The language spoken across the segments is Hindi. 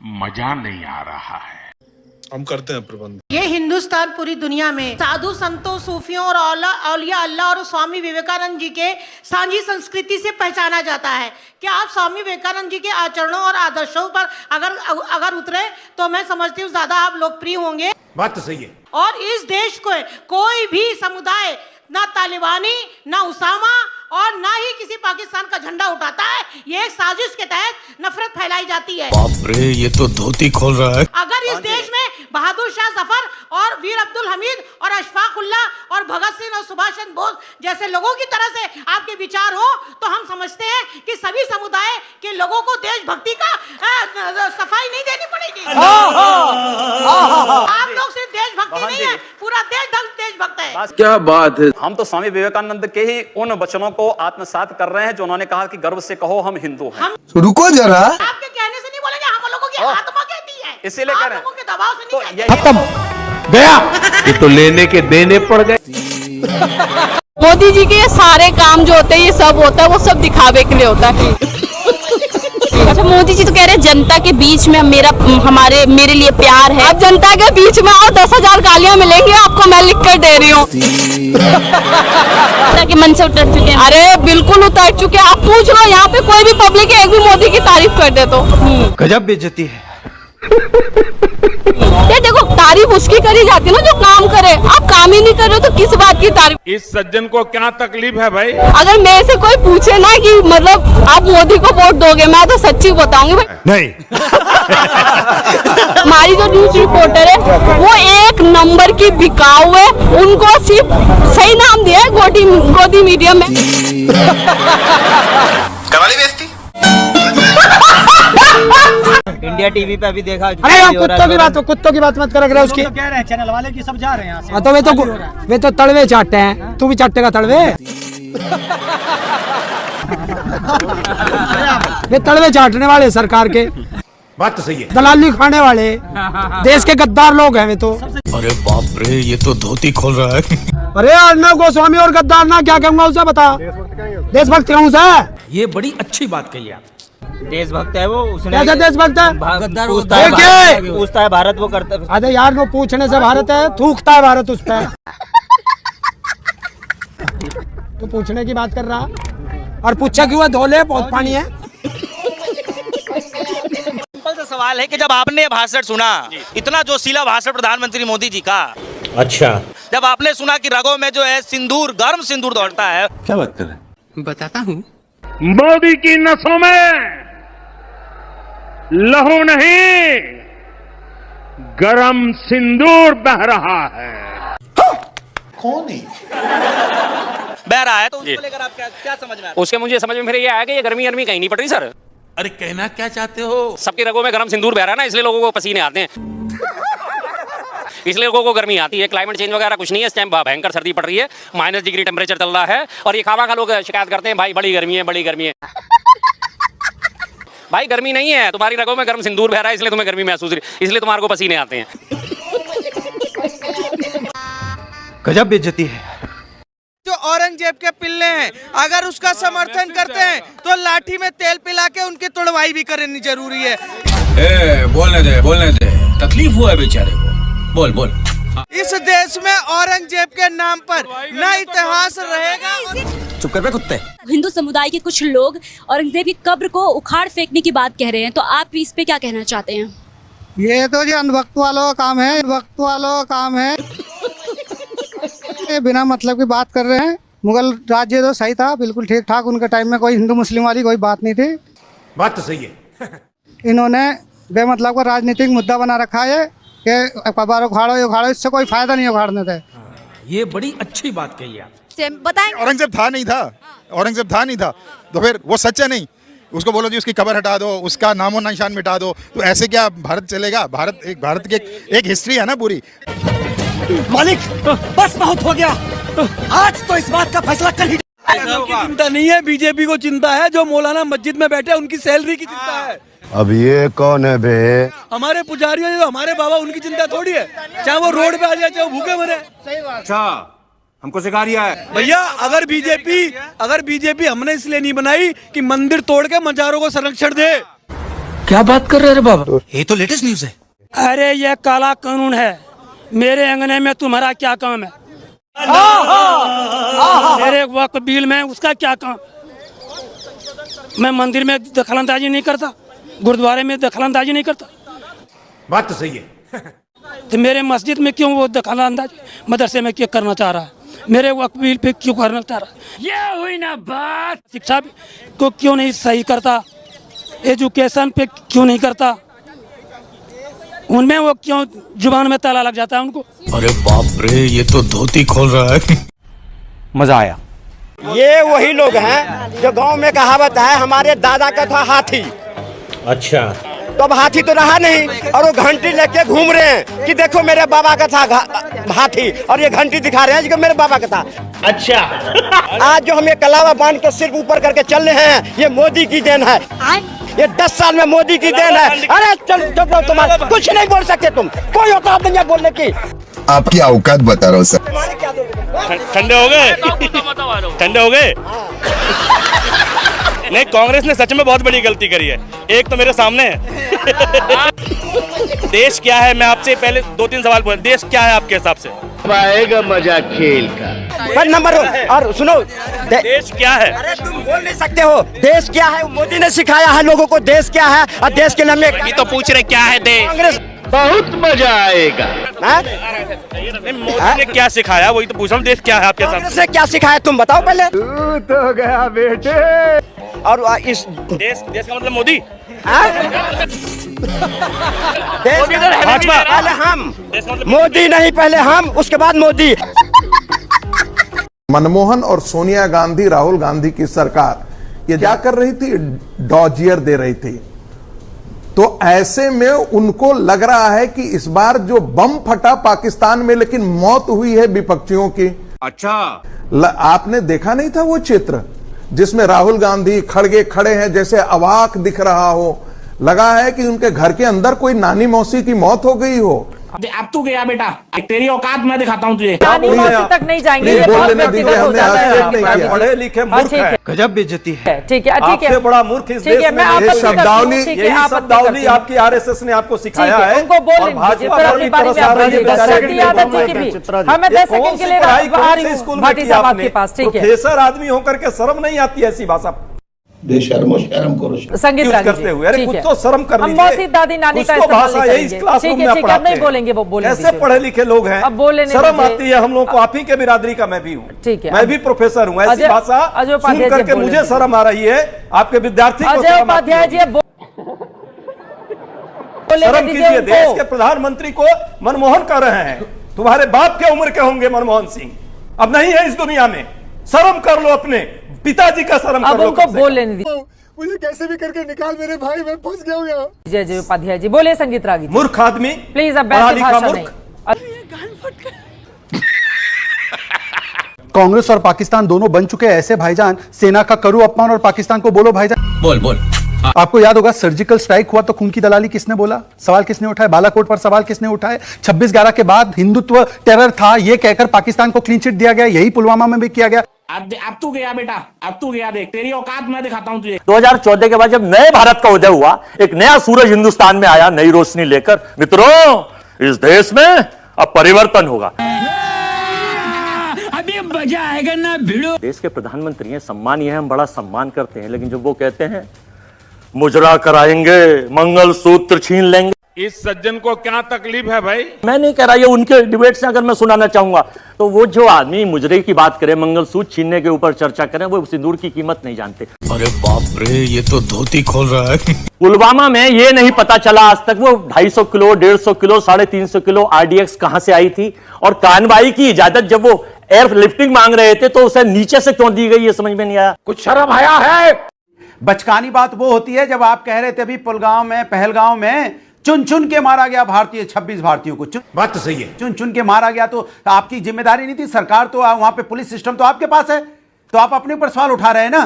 मजा नहीं आ रहा है। हम करते हैं प्रबंध। ये हिंदुस्तान पूरी दुनिया में साधु संतों, सूफियों और औलिया अल्लाह और स्वामी विवेकानंद जी के सांझी संस्कृति से पहचाना जाता है। क्या आप स्वामी विवेकानंद जी के आचरणों और आदर्शों पर अगर उतरे तो मैं समझती हूँ ज्यादा आप लोकप्रिय होंगे। बात तो सही है। और इस देश को कोई भी समुदाय ना तालिबानी, ना उसामा और ना ही किसी पाकिस्तान का झंडा उठाता है। ये एक साजिश के तहत नफरत फैलाई जाती है। बाप रे, ये तो धोती खोल रहा है। अगर इस देश में बहादुर शाह जफर और वीर अब्दुल हमीद और अशफाक उल्लाह और भगत सिंह और सुभाष चंद्र बोस जैसे लोगों की तरह से आपके विचार हो तो हम समझते हैं कि सभी समुदाय के लोगों को देशभक्ति का सफाई नहीं देनी पड़ेगी। आप लोग सिर्फ देशभक्ति नहीं है, पूरा देशभक्त है। क्या बात है। हम तो स्वामी विवेकानंद के ही उन वचनों को आत्मसात कर रहे हैं जो उन्होंने कहा कि गर्व से कहो हम हिंदू हैं। रुको जरा, आपके कहने से नहीं बोलेंगे, हम लोगों की आत्मा कहती है। इसीलिए कह रहे हैं, लोगों के दबाव से नहीं कहते। खत्म गया। ये तो लेने के देने पड़ गए। मोदी जी के सारे काम जो होते हैं, ये सब होता है, वो सब दिखावे के लिए होता है। अच्छा, मोदी जी तो कह रहे हैं जनता के बीच में मेरे लिए प्यार है। अब जनता के बीच में आओ, 10,000 गालियां मिलेंगी आपको, मैं लिख कर दे रही हूँ। कि मन से उतर चुके हैं। अरे बिल्कुल उतर चुके हैं। आप पूछ लो, यहाँ पे कोई भी पब्लिक एक भी मोदी की तारीफ कर दे तो गजब बेइज्जती है। ये देखो, तारीफ उसकी करी जाती है ना जो काम करे। आप काम ही नहीं कर रहे हो तो किस बात की तारीफ। इस सज्जन को क्या तकलीफ है भाई? अगर मेरे से कोई पूछे ना कि मतलब आप मोदी को वोट दोगे, मैं तो सच्ची बताऊंगी भाई नहीं। हमारी जो न्यूज रिपोर्टर है वो एक नंबर की बिकाऊ है। उनको सिर्फ सही नाम दिया है गोदी मीडिया में। करवाली बेइज्जती। इंडिया टीवी पे अभी देखा। अरे हम कुत्तों की बात मत कर रहे उसकी। तो कह रहे हैं चैनल वाले की सब जा रहे हैं यहाँ से। तो वे तो तड़वे चाटते हैं, तू भी चाटेगा तड़वे। वे तड़वे चाटने वाले सरकार के। बात तो सही है। दलाली खाने वाले देश के गद्दार लोग हैं वे तो। अरे बाप रे, ये तो धोती खोल रहा है। अरे अर्नब गोस्वामी और गद्दार ना क्या कहूँगा उसे बता। देशभक्त कहूँ उसे। ये बड़ी अच्छी बात कही आप। देशभक्त है वो, उसने कैसे देशभक्त है? गद्दार पूछता है भारत वो करता है। अरे यार, वो पूछने से भारत है, थूकता है भारत उस पर। तो पूछने की बात कर रहा और पूछा क्यों है? धोले बहुत पानी है। सिंपल सा सवाल है कि जब आपने भाषण सुना, इतना जोशीला भाषण प्रधानमंत्री मोदी जी का, अच्छा, जब आपने सुना कि रगों में जो है सिंदूर, गर्म सिंदूर दौड़ता है, क्या बात कर रहे हैं? बताता हूँ। मोदी की नसों में लहू नहीं, गरम सिंदूर बह रहा है। कौन है? बह रहा है, तो उसको लेकर आप क्या समझ में आता है? उसके मुझे समझ में फिर ये आया कि ये गर्मी कहीं नहीं पड़ रही सर। अरे कहना क्या चाहते हो? सबकी रगों में गर्म सिंदूर बह रहा है ना, इसलिए लोगों को पसीने आते हैं। इसलिए लोगों को गर्मी आती है। क्लाइमेट चेंज वगैरह कुछ नहीं है। इस टाइम भयंकर सर्दी पड़ रही है, -डिग्री टेम्परेचर चल रहा है और ये खामा खा लोग शिकायत करते हैं, भाई बड़ी गर्मी है, बड़ी गर्मी है। भाई गर्मी नहीं है, तुम्हारी रगों में गर्म सिंदूर बह रहा है, इसलिए तुम्हें गर्मी महसूस रही, इसलिए तुम्हारे को पसीने आते हैं। गजब बेइज्जती है। जो औरंगजेब के पिल्ले हैं, अगर उसका समर्थन करते हैं तो लाठी में तेल पिला के उनकी तुड़वाई भी करनी जरूरी है। बोलने दे, तकलीफ हुआ है बेचारे को। बोल। इस देश में औरंगजेब के नाम पर न इतिहास रहेगा। चुप कर बे कुत्ते। हिंदू समुदाय के कुछ लोग औरंगजेब की कब्र को उखाड़ फेंकने की बात कह रहे हैं, तो आप इस पे क्या कहना चाहते हैं? ये तो जी अंधभक्त वालों का काम है, ये बिना मतलब की बात कर रहे हैं। मुगल राज्य तो सही था, बिल्कुल ठीक ठाक। उनके टाइम में कोई हिंदू मुस्लिम वाली कोई बात नहीं थी। बात तो सही है। इन्होंने बेमतलब का राजनीतिक मुद्दा बना रखा है कि कबार उखाड़ो, इससे कोई फायदा नहीं उखाड़ने से। ये बड़ी अच्छी बात कही आप। बताएं। औरंगजेब था नहीं था, तो फिर वो सच्चा नहीं। उसको बोलो जी उसकी कब्र हटा दो, उसका नामो निशान मिटा दो, तो ऐसे क्या भारत चलेगा? भारत की एक हिस्ट्री है ना पूरी। मालिक बस बहुत हो गया, आज तो इस बात का फैसला कर ही। चिंता नहीं है, बीजेपी को चिंता है जो मौलाना मस्जिद में बैठे उनकी सैलरी की चिंता है। अब ये कौन है बे? हमारे पुजारी जो हमारे बाबा, उनकी चिंता थोड़ी है, चाहे वो रोड पे आ जाए चाहे वो भूखे मरे। अच्छा, हमको सिखा रिया है भैया। अगर बीजेपी हमने इसलिए नहीं बनाई कि मंदिर तोड़ के मजारों को संरक्षण दे। क्या बात कर रहे रे बाबा? ये तो लेटेस्ट न्यूज है। अरे ये काला कानून है। मेरे अंगने में तुम्हारा क्या काम है? मेरे वक्त बिल में उसका क्या काम? मैं मंदिर में दखलंदाजी नहीं करता, गुरुद्वारे में दखलंदाजी नहीं करता। बात तो सही है। तो मेरे मस्जिद में क्यों वो दखलंदाजी मदरसे में क्यों करना चाह रहा है? मेरे वक्त बिल पे क्यों करना चाह रहा है? ये हुई ना बात। शिक्षा को क्यों नहीं सही करता? एजुकेशन पे क्यों नहीं करता? उनमें वो क्यों जुबान में ताला लग जाता है उनको? अरे बाप रे, ये तो धोती खोल रहा है। मजा आया। ये वही लोग हैं जो गांव में कहावत है, हमारे दादा का था हाथी। अच्छा, तो अब हाथी तो रहा नहीं और वो घंटी लेके घूम रहे हैं कि देखो मेरे बाबा का था हाथी, और ये घंटी दिखा रहे हैं कि मेरे बाबा का था। अच्छा। आज जो हम ये कलावा बांध के सिर्फ ऊपर करके चल रहे हैं, ये मोदी की देन है। ये 10 साल में मोदी की देन है। अरे चल चुप रहो, तुम्हारे कुछ नहीं बोल सकते तुम, कोई औकात नहीं है बोलने की। आपकी औकात बता रहा हूँ सर। ठंडे हो गए? ठंडे हो गए? नहीं, कांग्रेस ने सच में बहुत बड़ी गलती करी है। एक तो मेरे सामने है। देश क्या है, मैं आपसे पहले 2-3 सवाल पूछ, देश क्या है आपके हिसाब से? आएगा मजा खेल का। पर नंबर और सुनो, देश क्या है? अरे तुम बोल नहीं सकते हो। देश क्या है? मोदी ने सिखाया है लोगों को देश क्या है, और देश के नाम में तो पूछ रहे क्या है देश? कांग्रेस बहुत मजा आएगा। मोदी ने क्या सिखाया, वही तो पूछ रहा हूँ। देश क्या है आपके सामने? कांग्रेस ने क्या सिखाया तुम बताओ पहले। तू तो गया बेटे। और इस देश का मतलब मोदी? भाजपा पहले हम, मोदी नहीं पहले हम, उसके बाद मोदी। मनमोहन और सोनिया गांधी, राहुल गांधी की सरकार ये क्या कर रही थी? डॉजियर दे रही थी। तो ऐसे में उनको लग रहा है कि इस बार जो बम फटा पाकिस्तान में, लेकिन मौत हुई है विपक्षियों की। अच्छा, आपने देखा नहीं था वो चित्र जिसमें राहुल गांधी खड़गे खड़े हैं, जैसे अवाक दिख रहा हो, लगा है कि उनके घर के अंदर कोई नानी मौसी की मौत हो गई हो। अब तू गया बेटा, तेरी औकात मैं दिखाता हूँ तुझे। नानी मौसी तक नहीं जाएंगे, ये बहुत व्यक्तिगत हो जाता है। पढ़े लिखे मूर्ख है। गजब बेइज्जती है। ठीक है, ठीक है। आपसे बड़ा मूर्ख इस देश में ये शब्दावली, यही शब्दावली आपकी आरएसएस ने आपको सिखाया है। उनको बोलने दीजिए, फिर अपनी बारी में आप बोलिएगा। शक्ति यादव जी की भी हमें 10 सेकंड के लिए आ रही हूँ भाटी साहब आपके पास। ठीक है, प्रोफेसर आदमी होकर के शर्म नहीं आती ऐसी भाषा? बेशर्मो शर्म करो। संगीत करते हुए, अरे कुछ तो शर्म कर लीजिए। मौसी दादी नानी का भाषा यही इस क्लासरूम में ठीक है, अब नहीं बोलेंगे, वो बोलेंगे। ऐसे पढ़े लिखे लोग हैं, अब बोले नहीं, शर्म आती है हम लोग को। आप ही के बिरादरी का मैं भी हूँ। ठीक है, मैं भी प्रोफेसर हूँ। ऐसी भाषा सुन करके मुझे शर्म आ रही है, आपके विद्यार्थी को अजय उपाध्याय जी शर्म कीजिए। देश के प्रधानमंत्री को मनमोहन कर रहे हैं। तुम्हारे बाप के उम्र के होंगे मनमोहन सिंह, अब नहीं है इस दुनिया में। शर्म कर लो, अपने पिताजी का शर्म कर लो। उनको बोल लेने दीजिए। मुझे कैसे भी करके निकाल मेरे भाई, मैं फंस गया हूँ। जय जय उपाध्याय जी बोले। संगीत रागी मूर्ख आदमी, प्लीज, अब वैसे भाषा नहीं। कांग्रेस और पाकिस्तान दोनों बन चुके हैं ऐसे भाईजान, सेना का करूं अपमान और पाकिस्तान को बोलो भाईजान। बोल बोल। आपको याद होगा सर्जिकल स्ट्राइक हुआ तो खून की दलाली किसने बोला? सवाल किसने उठाया? बालाकोट पर सवाल किसने उठाए? 26/11 के बाद हिंदुत्व टेरर था ये कहकर पाकिस्तान को क्लीन चिट दिया गया। यही पुलवामा में भी किया गया। अब तू गया बेटा, अब तू गया। देख, तेरी औकात मैं दिखाता हूँ तुझे। 2014 के बाद जब नए भारत का उदय हुआ, एक नया सूरज हिंदुस्तान में आया नई रोशनी लेकर। मित्रों, इस देश में अब परिवर्तन होगा। अभी मजा आएगा ना भिड़ो। देश के प्रधानमंत्री हैं, सम्मान यह हम बड़ा सम्मान करते हैं, लेकिन जब वो कहते हैं मुजरा कराएंगे, मंगलसूत्र छीन लेंगे, इस सज्जन को क्या तकलीफ है भाई? मैं नहीं कह रहा, ये उनके डिबेट से अगर मैं सुनाना चाहूंगा तो वो जो आदमी मुजरे की बात करे, मंगलसूत्र छीनने के ऊपर चर्चा करें, वो सिंदूर की कीमत नहीं जानते। अरे बाप रे, ये तो धोती खोल रहा है। पुलवामा में ये नहीं पता चला आज तक वो 250 किलो, 150 किलो, 350 किलो RDX कहां से आई थी, और कानवाई की इजाजत जब वो एयर लिफ्टिंग मांग रहे थे तो उसे नीचे से क्यों दी गई, ये समझ में नहीं आया। कुछ शर्म आया है? बचकानी बात वो होती है जब आप कह रहे थे अभी पुलगांव में, पहलगांव में चुन चुन के मारा गया भारतीय, 26 भारतीयों को बात तो सही है, चुन चुन के मारा गया, तो आपकी जिम्मेदारी नहीं थी? सरकार तो वहां पे पुलिस सिस्टम तो आपके पास है, तो आप अपने ऊपर सवाल उठा रहे हैं ना।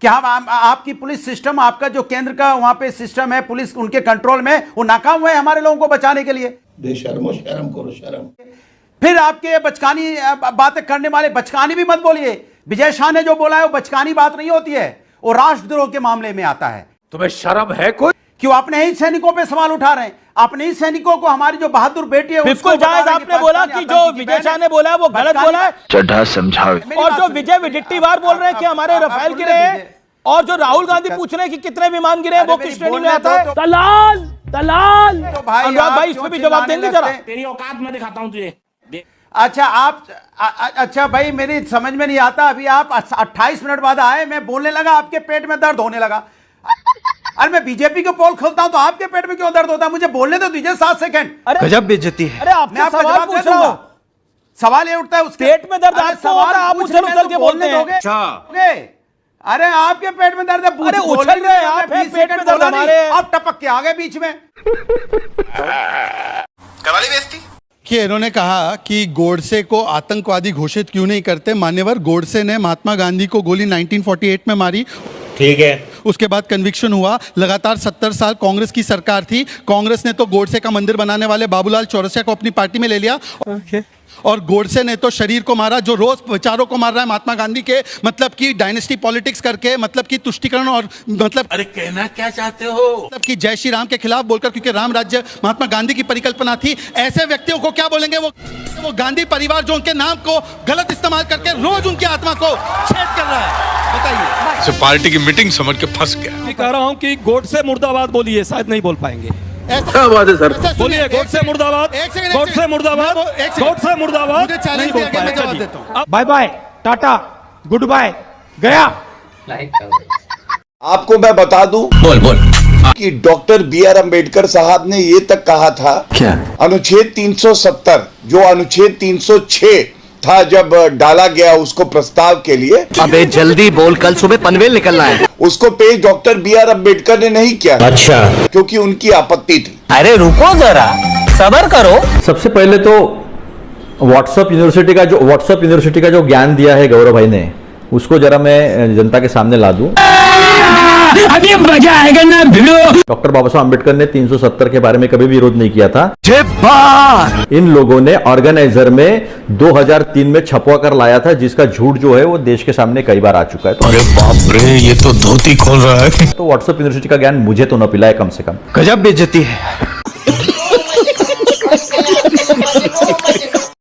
क्या आपकी पुलिस सिस्टम, आपका जो केंद्र का वहां पे सिस्टम है पुलिस, उनके कंट्रोल में, वो नाकाम हुए हमारे लोगों को बचाने के लिए? बेशर्मो शर्म करो शर्म। फिर आपके बचकानी बातें करने वाले, बचकानी भी मत बोलिए। विजय शाह ने जो बोला है वो बचकानी बात नहीं होती है, वो राष्ट्रद्रोह के मामले में आता है। तुम्हें शर्म है कोई? क्यों अपने ही सैनिकों पे सवाल उठा रहे हैं? अपने ही सैनिकों को, हमारी जो बहादुर बेटी है बिल्कुल जायज आपने बोला कि जो विजय शाह ने बोला है वो गलत बोला है, चढ़ा समझावे। और जो विजय विडिट्टीवार बोल रहे हैं कि हमारे रफेल गिरे हैं, और जो राहुल गांधी पूछ रहे हैं कि कितने विमान गिरे हैं, वो किस श्रेणी में आता है? दलाल दलाल। अनुराग भाई इस पे भी जवाब देंगे जरा? तेरी औकात मैं दिखाता हूं तुझे। अच्छा आप अच्छा भाई मेरी समझ में नहीं आता, अभी आप 28 मिनट बाद आए, मैं बोलने लगा आपके पेट में दर्द होने लगा। अरे मैं बीजेपी के पोल खोलता हूं तो आपके पेट में क्यों दर्द होता है? मुझे बोलने तो दीजिए 7 सेकंड। गजब बेइज्जती है। अरे आपसे सवाल पूछ रहा हूं, सवाल ये उठता है उसके पेट में दर्द आपको होता है, आप उछल उछल के बोलते हैं। अच्छा अरे आपके पेट में दर्द है, अरे उछल रहे हैं आप, पेट में दर्द हमारे। आप टपक के आ गए बीच में। करवाली बेइज्जती कि इन्होंने कहा कि गोडसे को आतंकवादी घोषित क्यों नहीं करते। मान्यवर, गोडसे ने महात्मा गांधी को गोली 1948 में मारी, ठीक है। उसके बाद कन्विक्शन हुआ। लगातार 70 साल कांग्रेस की सरकार थी, कांग्रेस ने तो गोडसे का मंदिर बनाने वाले बाबूलाल चौरसिया को अपनी पार्टी में ले लिया। और गोडसे ने तो शरीर को मारा, जो रोज विचारों को मार रहा है महात्मा गांधी के, मतलब कि डायनेस्टी पॉलिटिक्स करके, मतलब कि तुष्टीकरण और मतलब अरे कहना क्या चाहते हो? मतलब कि जय श्री राम के खिलाफ बोलकर, क्योंकि राम राज्य महात्मा गांधी की परिकल्पना थी। ऐसे व्यक्तियों को क्या बोलेंगे? वो गांधी परिवार जो उनके नाम को गलत इस्तेमाल करके रोज उनकी आत्मा को छेद कर रहा है। बताइए। पार्टी की मीटिंग समझ के फंस गया। मैं कह रहा हूं कि गोडसे मुर्दाबाद बोलिए, शायद नहीं बोल पाएंगे। क्या बात है सर? बोलिए गोडसे मुर्दाबाद, गोडसे मुर्दाबाद, गोडसे मुर्दाबाद। नहीं बोल पाएंगे। Bye bye, tata, good bye, गया। आपको मैं बता दूं बोल बोल कि डॉक्टर B.R. अम्बेडकर साहब ने ये तक कहा था, क्या? अनुच्छेद 370 जो अनुच्छेद 306 था जब डाला गया उसको प्रस्ताव के लिए, अबे जल्दी बोल, कल सुबह पनवेल निकलना है। उसको पेश डॉक्टर B.R. अम्बेडकर ने नहीं किया। अच्छा। क्योंकि उनकी आपत्ति थी। अरे रुको जरा, सबर करो। सबसे पहले तो व्हाट्सएप यूनिवर्सिटी का जो ज्ञान दिया है गौरव भाई ने, उसको जरा मैं जनता के सामने ला दूं। अभी मजा आएगा ना भिड़ो। डॉक्टर बाबा साहब अम्बेडकर ने 370 के बारे में कभी विरोध नहीं किया था। इन लोगों ने ऑर्गेनाइजर में 2003 में छपवा कर लाया था, जिसका झूठ जो है वो देश के सामने कई बार आ चुका है। अरे बाप रे, ये तो धोती खोल रहा है। तो व्हाट्सएप यूनिवर्सिटी का ज्ञान मुझे तो न पिलाए कम से कम। गजब बेइज्जती है।